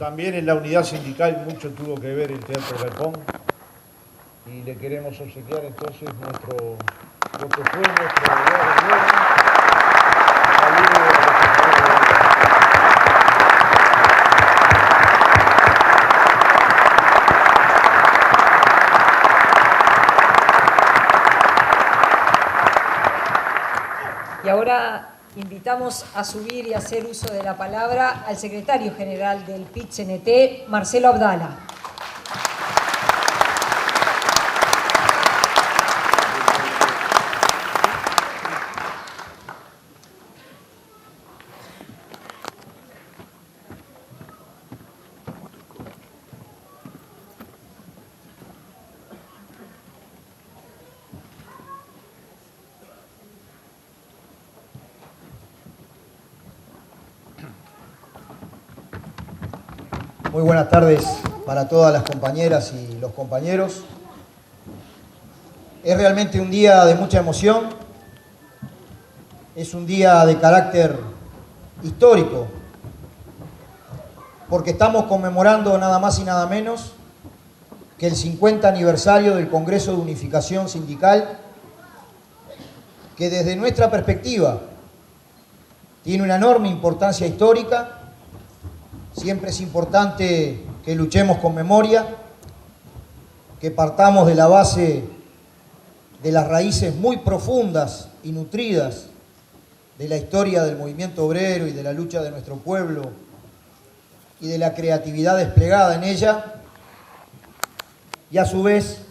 También en la unidad sindical mucho tuvo que ver el Teatro Galpón y le queremos obsequiar entonces lo que fue nuestro saludo Y ahora invitamos a subir y hacer uso de la palabra al secretario general del PIT-CNT, Marcelo Abdala. Muy buenas tardes para todas las compañeras y los compañeros. Es realmente un día de mucha emoción, es un día de carácter histórico, porque estamos conmemorando nada más y nada menos que el 50 aniversario del Congreso de Unificación Sindical, que desde nuestra perspectiva tiene una enorme importancia histórica. Siempre es importante que luchemos con memoria, que partamos de la base de las raíces muy profundas y nutridas de la historia del movimiento obrero y de la lucha de nuestro pueblo y de la creatividad desplegada en ella. Y a su vez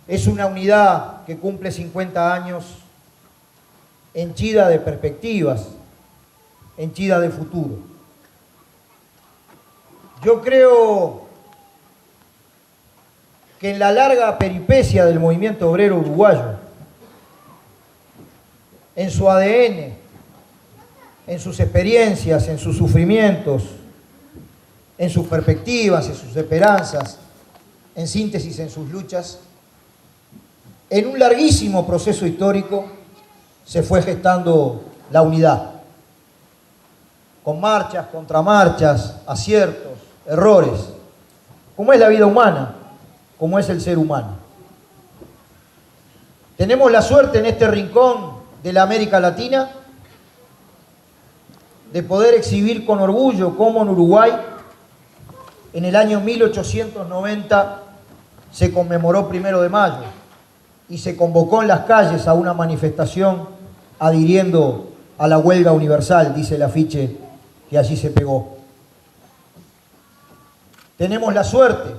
es una unidad que cumple 50 años henchida de perspectivas, henchida de futuro. Yo creo que en la larga peripecia del movimiento obrero uruguayo, en su ADN, en sus experiencias, en sus sufrimientos, en sus perspectivas, en sus esperanzas, en síntesis en sus luchas, en un larguísimo proceso histórico se fue gestando la unidad, con marchas, contramarchas, aciertos, errores, como es la vida humana, como es el ser humano. Tenemos la suerte en este rincón de la América Latina de poder exhibir con orgullo cómo en Uruguay, en el año 1890, se conmemoró 1 de mayo y se convocó en las calles a una manifestación adhiriendo a la huelga universal, dice el afiche que allí se pegó. Tenemos la suerte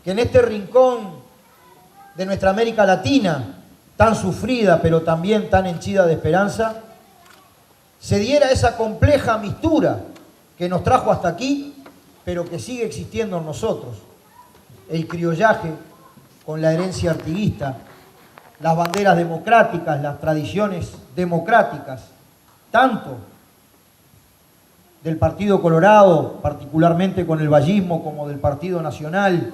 que en este rincón de nuestra América Latina, tan sufrida pero también tan henchida de esperanza, se diera esa compleja mistura que nos trajo hasta aquí, pero que sigue existiendo en nosotros. El criollaje con la herencia artiguista, las banderas democráticas, las tradiciones democráticas, tanto del Partido Colorado, particularmente con el vallismo, como del Partido Nacional,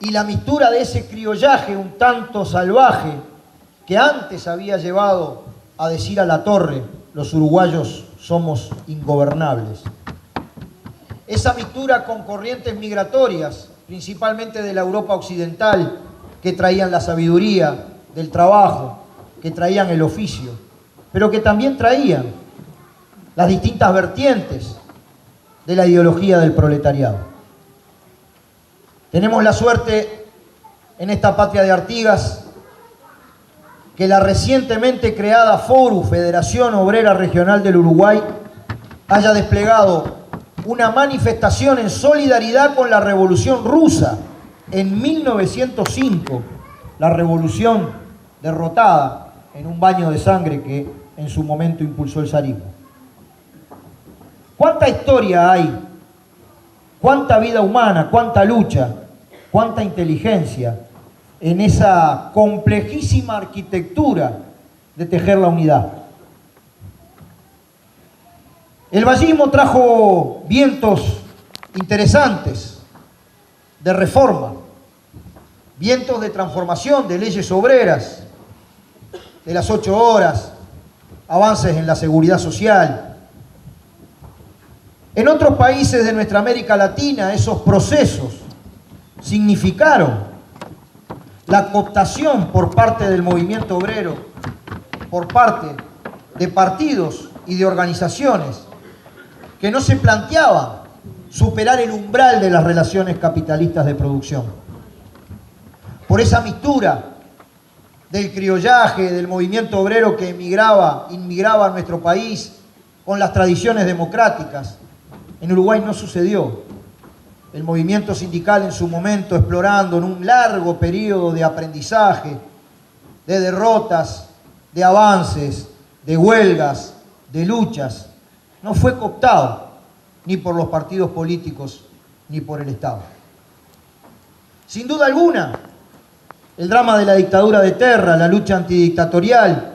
y la mistura de ese criollaje un tanto salvaje que antes había llevado a decir a Latorre: los uruguayos somos ingobernables. Esa mistura con corrientes migratorias, principalmente de la Europa occidental, que traían la sabiduría del trabajo, que traían el oficio, pero que también traían las distintas vertientes de la ideología del proletariado. Tenemos la suerte en esta patria de Artigas que la recientemente creada FORU, Federación Obrera Regional del Uruguay, haya desplegado una manifestación en solidaridad con la Revolución Rusa en 1905, la revolución derrotada en un baño de sangre que en su momento impulsó el zarismo. ¿Cuánta historia hay? ¿Cuánta vida humana? ¿Cuánta lucha? ¿Cuánta inteligencia en esa complejísima arquitectura de tejer la unidad? El vallismo trajo vientos interesantes de reforma, vientos de transformación, de leyes obreras, de las 8 horas, avances en la seguridad social, En otros países de nuestra América Latina, esos procesos significaron la cooptación por parte del movimiento obrero, por parte de partidos y de organizaciones que no se planteaban superar el umbral de las relaciones capitalistas de producción. Por esa mistura del criollaje, del movimiento obrero que inmigraba a nuestro país con las tradiciones democráticas, en Uruguay no sucedió. El movimiento sindical en su momento, explorando en un largo periodo de aprendizaje, de derrotas, de avances, de huelgas, de luchas, no fue cooptado ni por los partidos políticos ni por el Estado. Sin duda alguna, el drama de la dictadura de Terra, la lucha antidictatorial,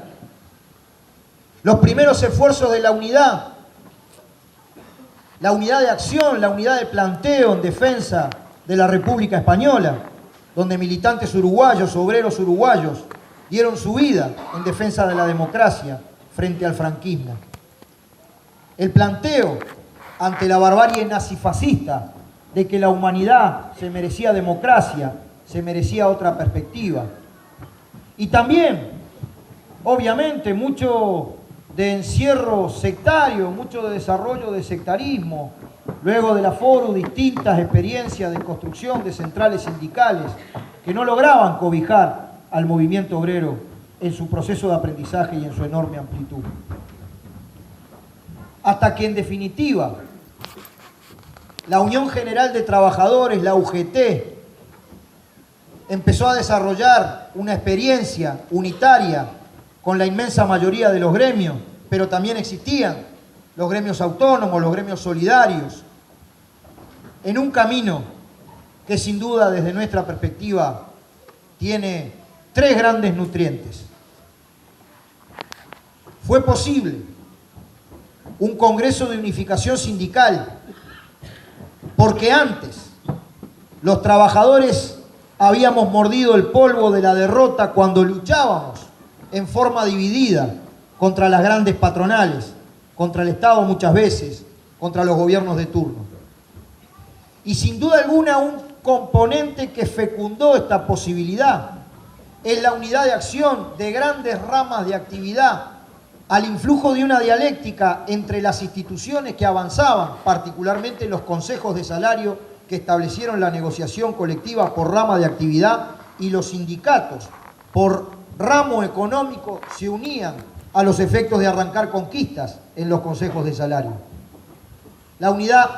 los primeros esfuerzos de la unidad de acción, la unidad de planteo en defensa de la República Española, donde militantes uruguayos, obreros uruguayos, dieron su vida en defensa de la democracia frente al franquismo. El planteo ante la barbarie nazifascista de que la humanidad se merecía democracia, se merecía otra perspectiva. Y también, obviamente, mucho de encierro sectario, mucho de desarrollo de sectarismo, luego de la FORU, distintas experiencias de construcción de centrales sindicales que no lograban cobijar al movimiento obrero en su proceso de aprendizaje y en su enorme amplitud. Hasta que, en definitiva, la Unión General de Trabajadores, la UGT, empezó a desarrollar una experiencia unitaria con la inmensa mayoría de los gremios, pero también existían los gremios autónomos, los gremios solidarios, en un camino que sin duda desde nuestra perspectiva tiene tres grandes nutrientes. Fue posible un Congreso de Unificación Sindical porque antes los trabajadores habíamos mordido el polvo de la derrota cuando luchábamos en forma dividida contra las grandes patronales, contra el Estado muchas veces, contra los gobiernos de turno. Y sin duda alguna un componente que fecundó esta posibilidad es la unidad de acción de grandes ramas de actividad al influjo de una dialéctica entre las instituciones que avanzaban, particularmente los consejos de salario que establecieron la negociación colectiva por rama de actividad, y los sindicatos por ramo económico se unían a los efectos de arrancar conquistas en los consejos de salario. La unidad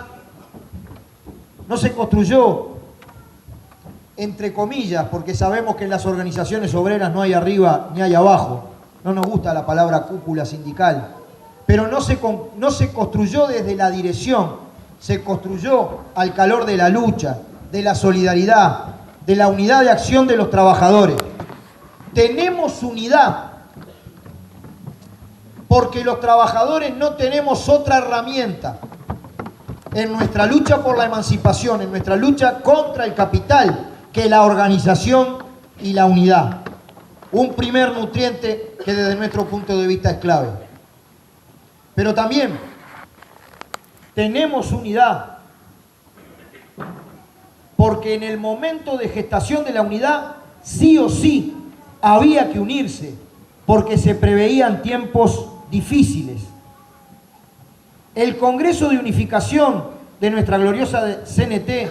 no se construyó entre comillas, porque sabemos que en las organizaciones obreras no hay arriba ni hay abajo. No nos gusta la palabra cúpula sindical, pero no se construyó desde la dirección, se construyó al calor de la lucha, de la solidaridad, de la unidad de acción de los trabajadores. Tenemos unidad porque los trabajadores no tenemos otra herramienta en nuestra lucha por la emancipación, en nuestra lucha contra el capital, que la organización y la unidad. Un primer nutriente que desde nuestro punto de vista es clave. Pero también tenemos unidad porque en el momento de gestación de la unidad sí o sí había que unirse, porque se preveían tiempos difíciles. El Congreso de Unificación de nuestra gloriosa CNT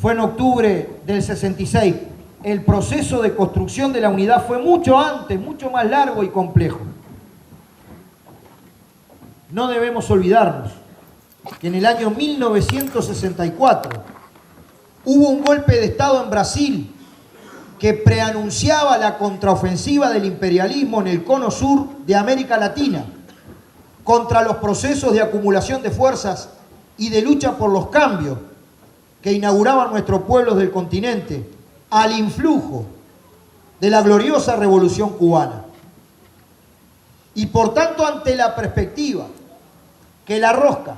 fue en octubre del 66. El proceso de construcción de la unidad fue mucho antes, mucho más largo y complejo. No debemos olvidarnos que en el año 1964 hubo un golpe de Estado en Brasil que preanunciaba la contraofensiva del imperialismo en el cono sur de América Latina contra los procesos de acumulación de fuerzas y de lucha por los cambios que inauguraban nuestros pueblos del continente al influjo de la gloriosa Revolución Cubana. Y por tanto, ante la perspectiva que la rosca,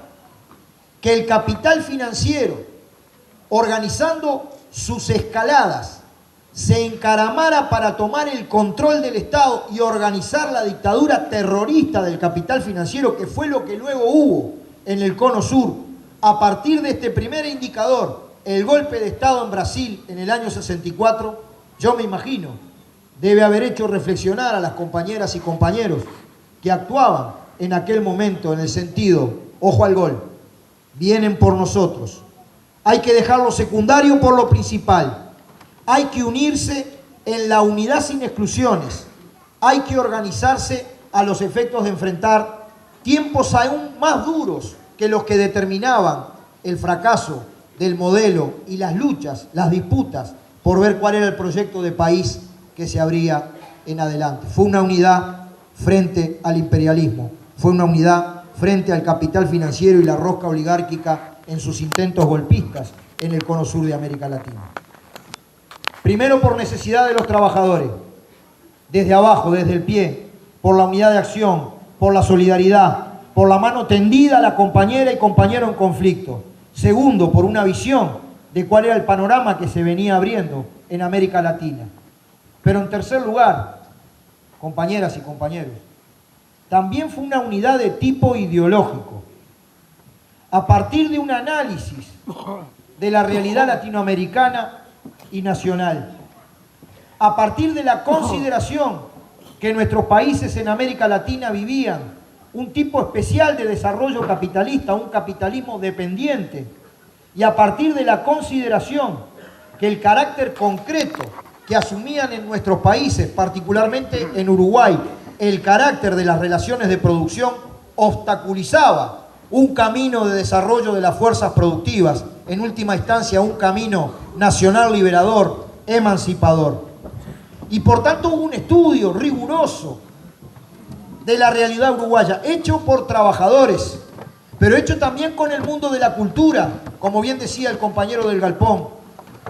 que el capital financiero, organizando sus escaladas, se encaramara para tomar el control del Estado y organizar la dictadura terrorista del capital financiero, que fue lo que luego hubo en el cono sur, a partir de este primer indicador, el golpe de Estado en Brasil en el año 64, yo me imagino, debe haber hecho reflexionar a las compañeras y compañeros que actuaban en aquel momento en el sentido, ojo al gol, vienen por nosotros. Hay que dejar lo secundario por lo principal. Hay que unirse en la unidad sin exclusiones. Hay que organizarse a los efectos de enfrentar tiempos aún más duros que los que determinaban el fracaso del modelo y las luchas, las disputas por ver cuál era el proyecto de país que se abría en adelante. Fue una unidad frente al imperialismo, fue una unidad frente al capital financiero y la rosca oligárquica en sus intentos golpistas en el cono sur de América Latina. Primero por necesidad de los trabajadores, desde abajo, desde el pie, por la unidad de acción, por la solidaridad, por la mano tendida a la compañera y compañero en conflicto. Segundo, por una visión de cuál era el panorama que se venía abriendo en América Latina. Pero en tercer lugar, compañeras y compañeros, también fue una unidad de tipo ideológico. A partir de un análisis de la realidad latinoamericana y nacional, a partir de la consideración que nuestros países en América Latina vivían un tipo especial de desarrollo capitalista, un capitalismo dependiente, y a partir de la consideración que el carácter concreto que asumían en nuestros países, particularmente en Uruguay, el carácter de las relaciones de producción obstaculizaba un camino de desarrollo de las fuerzas productivas, en última instancia un camino nacional liberador, emancipador. Y por tanto hubo un estudio riguroso de la realidad uruguaya, hecho por trabajadores, pero hecho también con el mundo de la cultura, como bien decía el compañero del Galpón,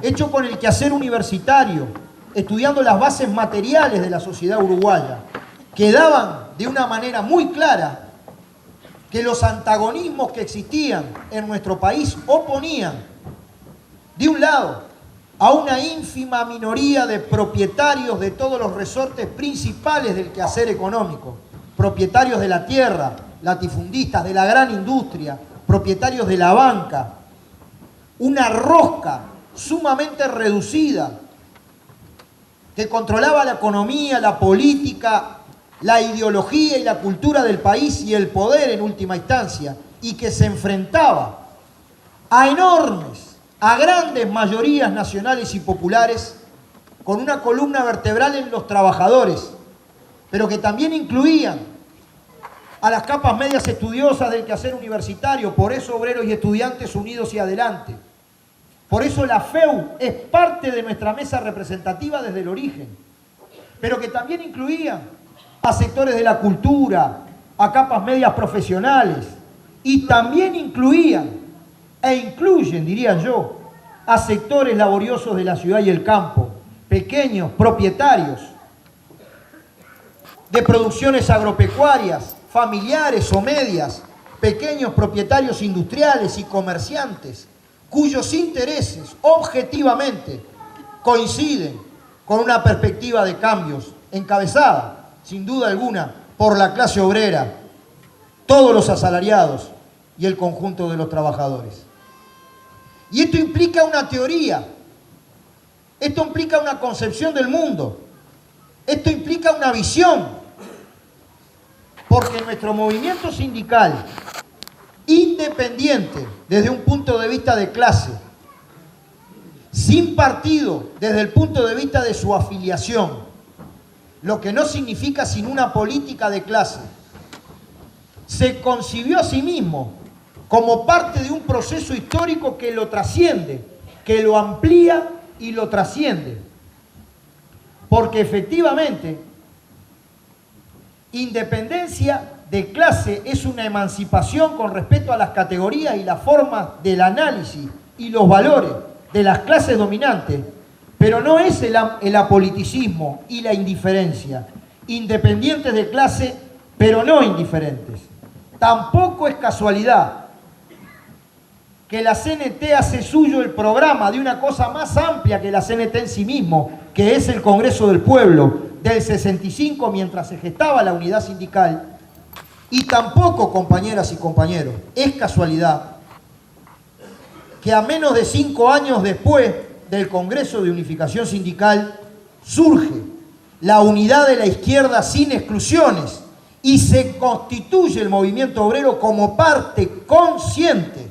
hecho con el quehacer universitario, estudiando las bases materiales de la sociedad uruguaya, que daban de una manera muy clara que los antagonismos que existían en nuestro país oponían, de un lado, a una ínfima minoría de propietarios de todos los resortes principales del quehacer económico, propietarios de la tierra, latifundistas, de la gran industria, propietarios de la banca, una rosca sumamente reducida que controlaba la economía, la política, la ideología y la cultura del país y el poder en última instancia, y que se enfrentaba a enormes, a grandes mayorías nacionales y populares, con una columna vertebral en los trabajadores, pero que también incluían a las capas medias estudiosas del quehacer universitario, por eso obreros y estudiantes unidos y adelante. Por eso la FEU es parte de nuestra mesa representativa desde el origen, pero que también incluían a sectores de la cultura, a capas medias profesionales, y también incluían, e incluyen, diría yo, a sectores laboriosos de la ciudad y el campo, pequeños propietarios de producciones agropecuarias, familiares o medias, pequeños propietarios industriales y comerciantes, cuyos intereses objetivamente coinciden con una perspectiva de cambios encabezada, sin duda alguna, por la clase obrera, todos los asalariados y el conjunto de los trabajadores. Y esto implica una teoría, esto implica una concepción del mundo, esto implica una visión, porque nuestro movimiento sindical, independiente desde un punto de vista de clase, sin partido desde el punto de vista de su afiliación, lo que no significa sin una política de clase, se concibió a sí mismo como parte de un proceso histórico que lo trasciende, que lo amplía y lo trasciende. Porque efectivamente, independencia de clase es una emancipación con respecto a las categorías y las formas del análisis y los valores de las clases dominantes, pero no es el apoliticismo y la indiferencia. Independientes de clase, pero no indiferentes. Tampoco es casualidad que la CNT hace suyo el programa de una cosa más amplia que la CNT en sí mismo, que es el Congreso del Pueblo del 65, mientras se gestaba la unidad sindical. Y tampoco, compañeras y compañeros, es casualidad que a menos de 5 años después del Congreso de Unificación Sindical surge la unidad de la izquierda sin exclusiones y se constituye el movimiento obrero como parte consciente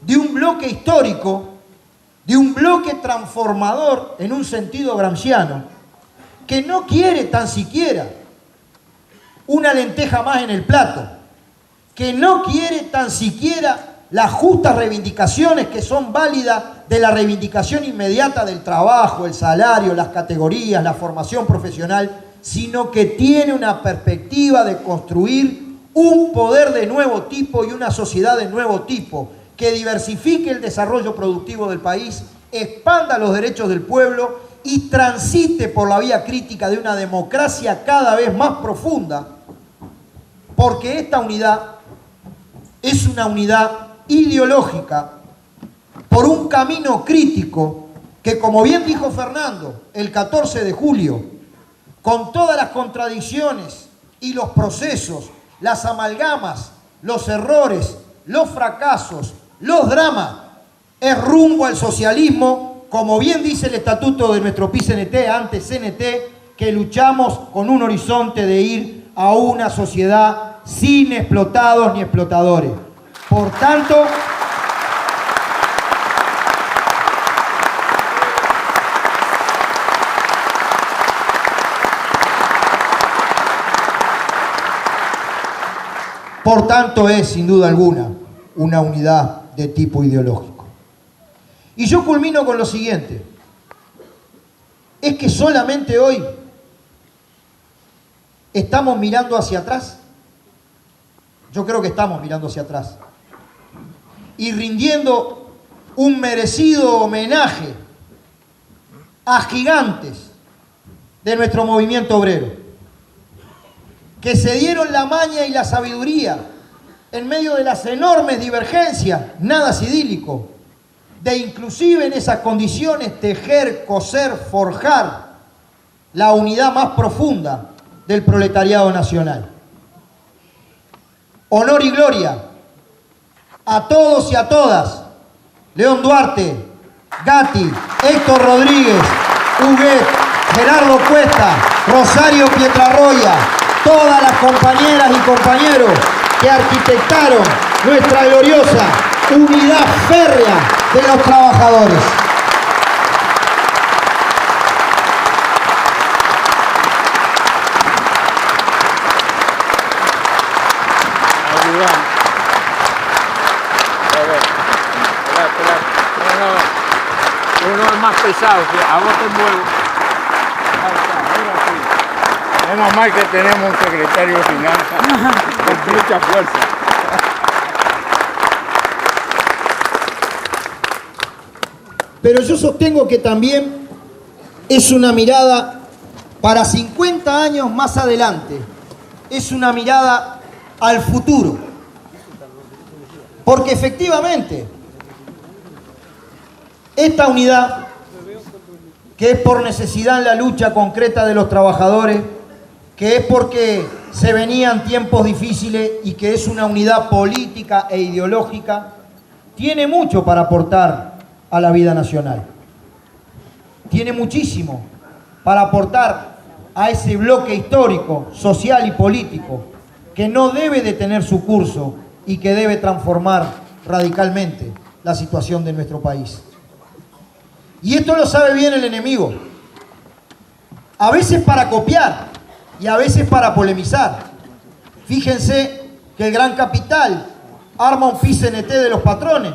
de un bloque histórico, de un bloque transformador en un sentido gramsciano, que no quiere tan siquiera una lenteja más en el plato, que no quiere tan siquiera las justas reivindicaciones que son válidas de la reivindicación inmediata del trabajo, el salario, las categorías, la formación profesional, sino que tiene una perspectiva de construir un poder de nuevo tipo y una sociedad de nuevo tipo, que diversifique el desarrollo productivo del país, expanda los derechos del pueblo y transite por la vía crítica de una democracia cada vez más profunda, porque esta unidad es una unidad ideológica por un camino crítico que, como bien dijo Fernando el 14 de julio, con todas las contradicciones y los procesos, las amalgamas, los errores, los fracasos, los dramas, es rumbo al socialismo, como bien dice el estatuto de nuestro PIT-CNT, antes CNT, que luchamos con un horizonte de ir a una sociedad sin explotados ni explotadores. Por tanto, es sin duda alguna una unidad de tipo ideológico. Y yo culmino con lo siguiente: es que solamente hoy estamos mirando hacia atrás. Yo creo que estamos mirando hacia atrás y rindiendo un merecido homenaje a gigantes de nuestro movimiento obrero, que se dieron la maña y la sabiduría en medio de las enormes divergencias, nada es idílico, de inclusive en esas condiciones tejer, coser, forjar la unidad más profunda del proletariado nacional. Honor y gloria a todos y a todas: León Duarte, Gatti, Héctor Rodríguez, Huguet, Gerardo Cuesta, Rosario Pietrarroya, todas las compañeras y compañeros que arquitectaron nuestra gloriosa unidad férrea de los trabajadores. Uno es más pesado, a vos te muevo. Menos mal que tenemos un secretario de finanzas con mucha fuerza. Pero yo sostengo que también es una mirada para 50 años más adelante, es una mirada al futuro. Porque efectivamente, esta unidad, que es por necesidad en la lucha concreta de los trabajadores, que es porque se venían tiempos difíciles y que es una unidad política e ideológica, tiene mucho para aportar a la vida nacional. Tiene muchísimo para aportar a ese bloque histórico, social y político que no debe detener su curso y que debe transformar radicalmente la situación de nuestro país. Y esto lo sabe bien el enemigo, a veces para copiar y a veces para polemizar. Fíjense que el gran capital arma un PIT-CNT de los patrones,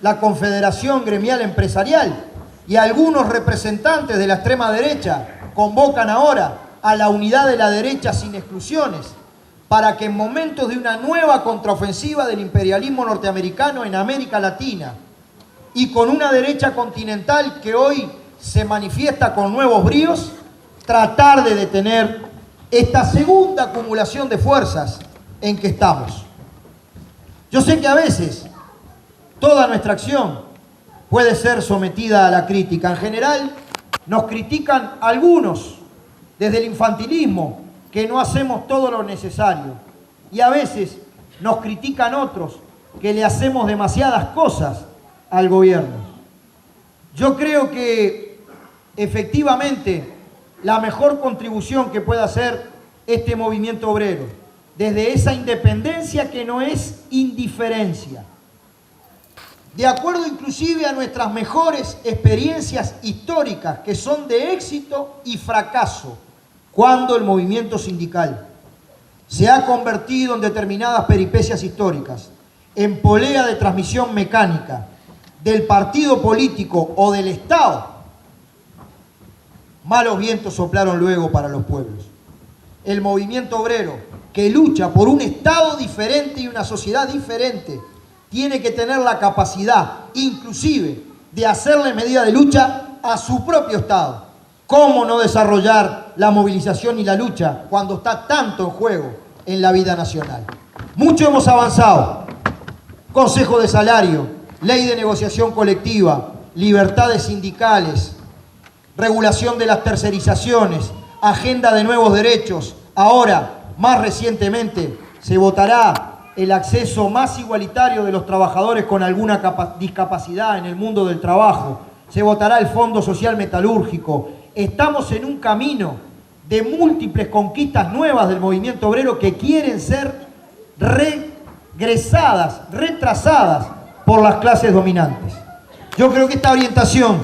la Confederación Gremial Empresarial, y algunos representantes de la extrema derecha convocan ahora a la unidad de la derecha sin exclusiones, para que en momentos de una nueva contraofensiva del imperialismo norteamericano en América Latina, y con una derecha continental que hoy se manifiesta con nuevos bríos, tratar de detener esta segunda acumulación de fuerzas en que estamos. Yo sé que a veces toda nuestra acción puede ser sometida a la crítica. En general nos critican algunos desde el infantilismo, que no hacemos todo lo necesario, y a veces nos critican otros que le hacemos demasiadas cosas al gobierno. Yo creo que efectivamente la mejor contribución que puede hacer este movimiento obrero, desde esa independencia que no es indiferencia, de acuerdo inclusive a nuestras mejores experiencias históricas que son de éxito y fracaso, cuando el movimiento sindical se ha convertido en determinadas peripecias históricas, en polea de transmisión mecánica del partido político o del Estado, malos vientos soplaron luego para los pueblos. El movimiento obrero, que lucha por un Estado diferente y una sociedad diferente, tiene que tener la capacidad, inclusive, de hacerle medida de lucha a su propio Estado. ¿Cómo no desarrollar la movilización y la lucha cuando está tanto en juego en la vida nacional? Mucho hemos avanzado. Consejo de salario, ley de negociación colectiva, libertades sindicales, regulación de las tercerizaciones, agenda de nuevos derechos. Ahora, más recientemente, se votará el acceso más igualitario de los trabajadores con alguna discapacidad en el mundo del trabajo. Se votará el Fondo Social Metalúrgico. Estamos en un camino de múltiples conquistas nuevas del movimiento obrero que quieren ser regresadas, retrasadas por las clases dominantes. Yo creo que esta orientación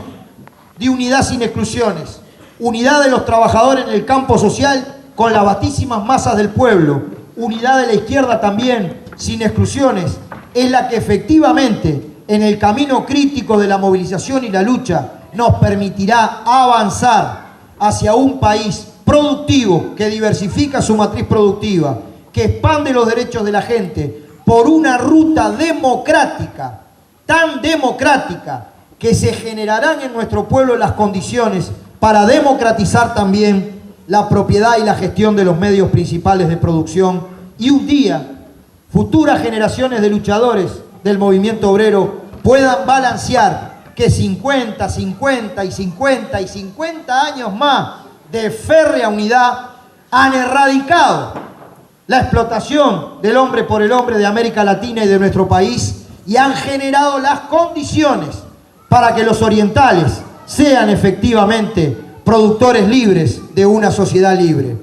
de unidad sin exclusiones, unidad de los trabajadores en el campo social con las vastísimas masas del pueblo, unidad de la izquierda también, sin exclusiones, es la que efectivamente en el camino crítico de la movilización y la lucha nos permitirá avanzar hacia un país productivo que diversifica su matriz productiva, que expande los derechos de la gente por una ruta democrática, tan democrática, que se generarán en nuestro pueblo las condiciones para democratizar también la propiedad y la gestión de los medios principales de producción, y un día futuras generaciones de luchadores del movimiento obrero puedan balancear que 50, 50 y 50 y 50 años más de férrea unidad han erradicado la explotación del hombre por el hombre de América Latina y de nuestro país, y han generado las condiciones para que los orientales sean efectivamente productores libres de una sociedad libre.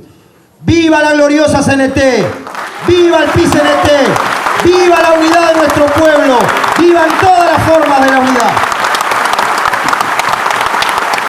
¡Viva la gloriosa CNT! ¡Viva el PIT-CNT! ¡Viva la unidad de nuestro pueblo! ¡Vivan todas las formas de la unidad!